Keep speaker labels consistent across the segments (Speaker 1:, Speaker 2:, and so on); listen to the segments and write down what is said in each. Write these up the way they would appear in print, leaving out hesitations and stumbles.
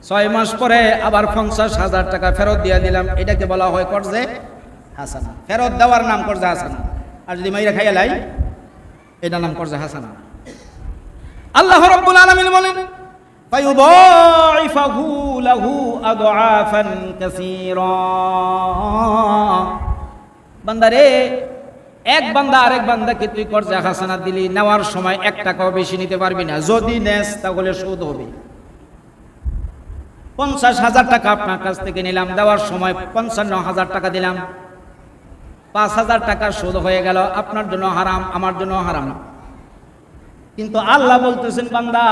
Speaker 1: 6 মাস পরে আবার 50,000 টাকা ফেরত দিয়ে দিলাম, এটাকে বলা হয় কর্জে হাসানা। ফেরত দেওয়ার নাম কর্জে হাসানা, আর যদি মাইরা খাইয়া লাই এটার নাম কর্জে হাসানা। আল্লাহ রাব্বুল আলামিন বলেন ফায়ুদাইফাহু লাহু আদআফান কাসীরা। বান্দারে, এক বান্দা আরেক বান্দাকে তুই কর্জে হাসানা দিলি, নেওয়ার সময় 1 টাকাও বেশি নিতে পারবি না। যদি নেস তাহলে সুদ হবে। 50,000 টাকা আপনার কাছ থেকে নিলাম, দেওয়ার সময় 55,000 টাকা দিলাম, 5,000 টাকা সুদ হয়ে গেল। আপনার জন্য হারাম, আমার জন্য হারাম। কিন্তু আল্লাহ বলতেছেন, বান্দা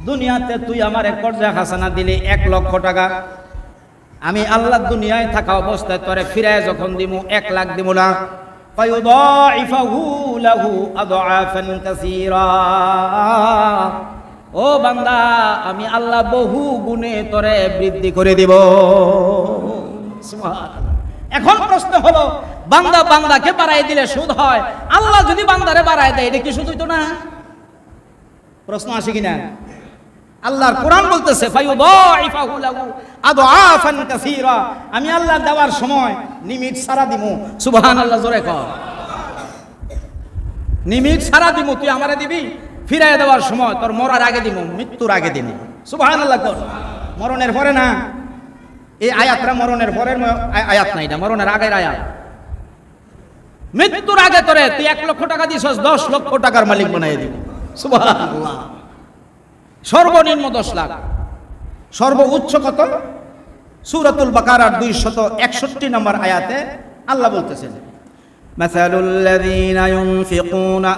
Speaker 1: দুনিয়াতে তুই আমার কর্জে হাসানা দিলি 1 লক্ষ টাকা, আমি আল্লাহ দুনিয়ায় থাকা অবস্থায় তোরে ফিরায় যখন দিমু 1 লাখ দিমু না। ফায়ুদাইফাহু লাহু আদআফান কাসীরা। ও বান্দা, আমি আল্লাহ বহু গুণে তোরে বৃদ্ধি করে দিব। সুবহানাল্লাহ। এখন প্রশ্ন হলো, বান্দা বান্দাকে বাড়াই দিলে সুদ হয়, আল্লাহ যদি বান্দারে বাড়াই দেয় এটা কি সুদ হইতো না? প্রশ্ন আসে কিনা? আল্লাহর কোরআন বলতেছে ফায়ুদাইফাহু লাহু আদআফান কাসীরা, আমি আল্লাহ দেওয়ার সময় লিমিট ছাড়া দিমু। সুবহানাল্লাহ, জোরে কর। লিমিট ছাড়া দিমু, তুই আমারে দিবি, ফিরাই দেওয়ার সময় তোর মরার আগে দিমু, মৃত্যুর আগে দিমু। সুবহানাল্লাহ কর। মরণের পরে না, এই আয়াতটা মরণের পরের আয়াত না, এটা মরণের আগের আয়াত। মৃত্যুর আগে তোরে তুই 1 লক্ষ টাকা দিছস, 10 লক্ষ টাকার মালিক বানাই দিব। সুবহানাল্লাহ। সর্বনিম্ন 10 লাখ, সর্বোচ্চ কত? সূরাতুল বাকারার 261 নম্বর আয়াতে আল্লাহ বলতেছেন, মাসালুল লাযীনা ইউনফিকুনা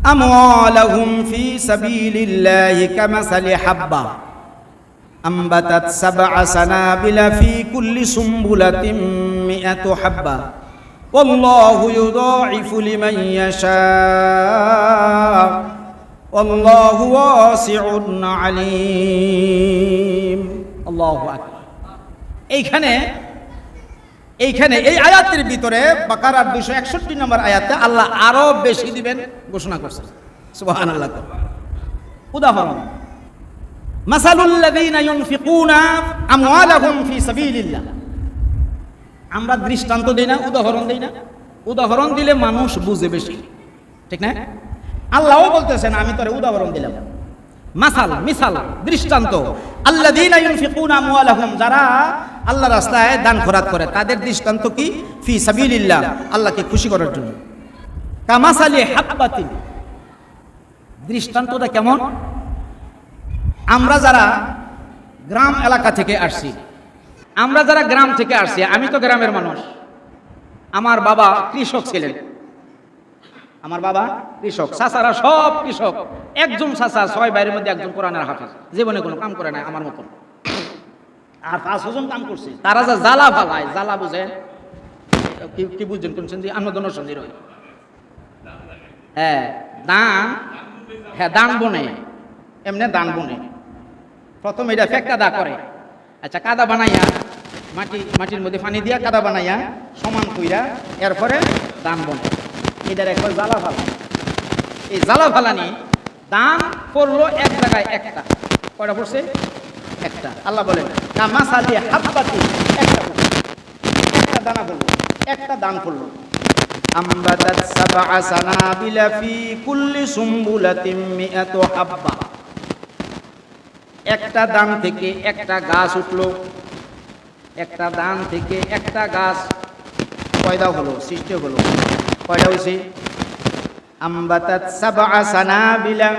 Speaker 1: আমওয়ালাহুম ফি সাবিলিল্লাহি কামাসালি হাব্বা আম্বাতাত সাবআ সানাবিলা ফি কুল্লি সুম্বুলাতিন মিআতু হাব্বা ওয়াল্লাহু ইউদাইফু লিমান ইয়াশা আল্লাহু ওয়াসিউন আলীম। আল্লাহু আকবার। এইখানে এই আয়াতের ভিতরে বাকারার 261 নম্বর আয়াতে আল্লাহ আরো বেশি দিবেন ঘোষণা করছেন। সুবহানাল্লাহ। উদাহরণ, মাসালুল লাযীনা ইউনফিকুনা আমওয়ালাহুম ফি সাবিলিল্লাহ। আমরা দৃষ্টান্ত দেই না, উদাহরণ দেই না? উদাহরণ দিলে মানুষ বুঝে বেশি, ঠিক না? আল্লাহও বলতেছেন, আমি তোরে উদাহরণ দিলাম, মাসাল, মিসাল, দৃষ্টান্ত। আল্লাযীনা ইউনফিকুনা আমওয়ালাহুম, যারা আল্লাহর রাস্তায় দান খয়রাত করে, তাদের দৃষ্টান্ত কি? ফি সাবিলিল্লাহ, আল্লাহকে খুশি করার জন্য। কামাসালি হাব্বাতিন, দৃষ্টান্তটা কেমন? আমরা যারা গ্রাম এলাকা থেকে আসছি, আমি তো গ্রামের মানুষ, আমার বাবা কৃষক ছিলেন, আমার বাবা কৃষক, চাচারা সব কৃষক। একজন চাচা 6 ভাইয়ের মধ্যে একজন কোরআনের হাফেজ, জীবনে কোনো কাম করে নাই আমার মতন। আর 5 জন কাম করছে। তারা যা জ্বালা ফালায়, জ্বালা বুঝেন কি বুঝছেন? কোন সন্ধি? আমরা দোনো সন্ধি রই। দান বনে, এমনি দান বনে। প্রথম এটা ফেক কাদা করে, আচ্ছা কাদা বানাইয়া মাটির মধ্যে পানি দিয়া কাদা বানাইয়া সমান কইরা এরপরে দান বনে। এটার একবার জ্বালা ফালা, এই জ্বালা ফালানি দান পড়লো এক জায়গায় একটা। কয়টা পড়ছে? একটা। আল্লাহ বলেন কামাসালি হাব্বাতি, একটা দানা পড়লো, একটা দান পড়লো। আম্বাতাত সাবআ সানাবিলা ফি কুল্লি সুম্বুলাতিন মিআতু হাব্বা, একটা দান থেকে একটা গাছ উঠলো, একটা দান থেকে একটা গাছ পয়দা হলো, সৃষ্টি হলো। কয়টা হয়েছে? আম্বাতাত সাবআ সানাবিলা,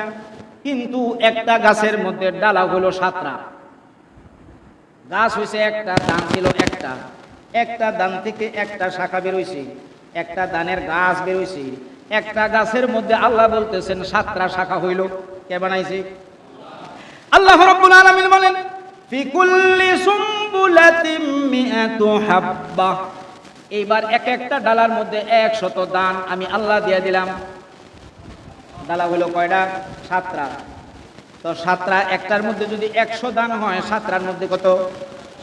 Speaker 1: কিন্তু একটা গাছের মধ্যে ডালা হলো 7টা। গাছ হয়েছে একটা, দান ছিল একটা, একটা দান থেকে একটা শাখা বেরোইছে, একটা দানের গাছ বেরোইছে। একটা গাছের মধ্যে আল্লাহ বলতেছেন 7টা শাখা হইল। কে বানাইছে? আল্লাহ রাব্বুল আলামিন বলেন ফি কুল্লি সুম্বুলাতিন মিআতু হাব্বা, এইবার এক একটা ডালার মধ্যে 100 দান আমি আল্লাহ দিয়ে দিলাম। ডালা হলো কয়টা? 7টা। তো 7টা, একটার মধ্যে যদি 100 দান হয়, 7টার মধ্যে কত?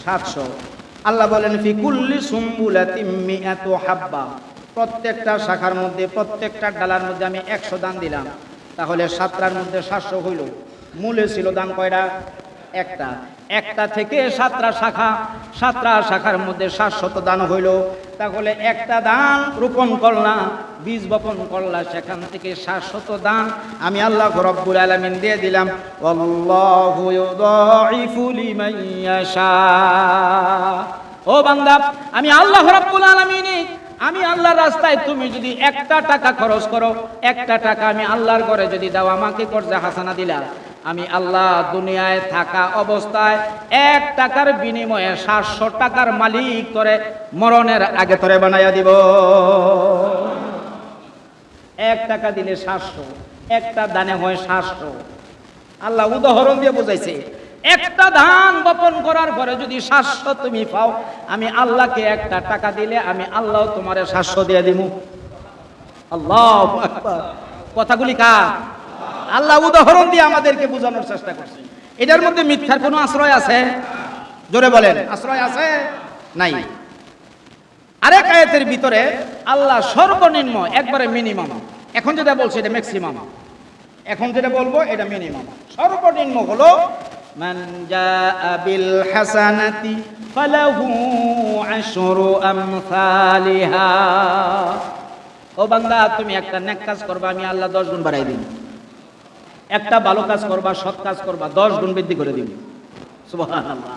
Speaker 1: 700। আল্লাহ বলেন ফি কুল্লি সুম্বুলাতিন মিআতু হাব্বা, প্রত্যেকটা শাখার মধ্যে, প্রত্যেকটা ডালার মধ্যে আমি 100 দান দিলাম, তাহলে 7টার মধ্যে 700 হইল। মূলে ছিল দান কয়টা? একটা। একটা থেকে 7টা শাখা, 7টা শাখার মধ্যে 700 দান হইল। তাহলে একটা দান রোপণ করলা, বীজ বপন করলা, সেখান থেকে 700 দান আমি আল্লাহ রব্বুল আলামিন দিয়ে দিলাম। আল্লাহু ইউদাইফু লিমান ইয়াশা। ও বান্দা, আমি আল্লাহ রব্বুল আলামিন, আমি আল্লাহর রাস্তায় তুমি যদি 1টা টাকা খরচ করো, 1টা টাকা আমি আল্লাহর ঘরে যদি দাও, আমাকে করজে হাসানা দিলা, আমি আল্লাহ দুনিয়ায় থাকা অবস্থায় 1 টাকার বিনিময়ে 700 টাকার মালিক করে মরণের আগে তোরে বানাইয়া দিব। 1 টাকা দিলে 700, একটা দানে হয় 700। আল্লাহ উদাহরণ দিয়ে বোঝাইছে, একটা ধান বপন করার পরে যদি 700 তুমি পাও, আমি আল্লাহকে 1টা টাকা দিলে আমি আল্লাহ তোমারে 700 দিয়ে দিব। আল্লাহু আকবার। কথাগুলি কার? আল্লাহ উদাহরণ দিয়ে আমাদেরকে বোঝানোর চেষ্টা করছে। এটার মধ্যে মিথ্যার কোনো আশ্রয় আছে? জোরে বলেন, আশ্রয় আছে? নাই। আরেক আয়াতের ভিতরে আল্লাহ সর্বনিম্ন, একবারে মিনিমাম, এখন যেটা বলছে এটা ম্যাক্সিমাম, এখন যেটা বলবো এটা মিনিমাম, সর্বনিম্ন হলো মান জাআ বিল হাসানাতি ফালাহু আশরু আমসালিহা। ও বান্দা, তুমি একটা নেক কাজ করবা, আমি আল্লাহ 10 গুণ বাড়াই দিই। একটা ভালো কাজ করবা, সৎ কাজ করবা, 10 গুণ বৃদ্ধি করে দিবি। সুবহানাল্লাহ।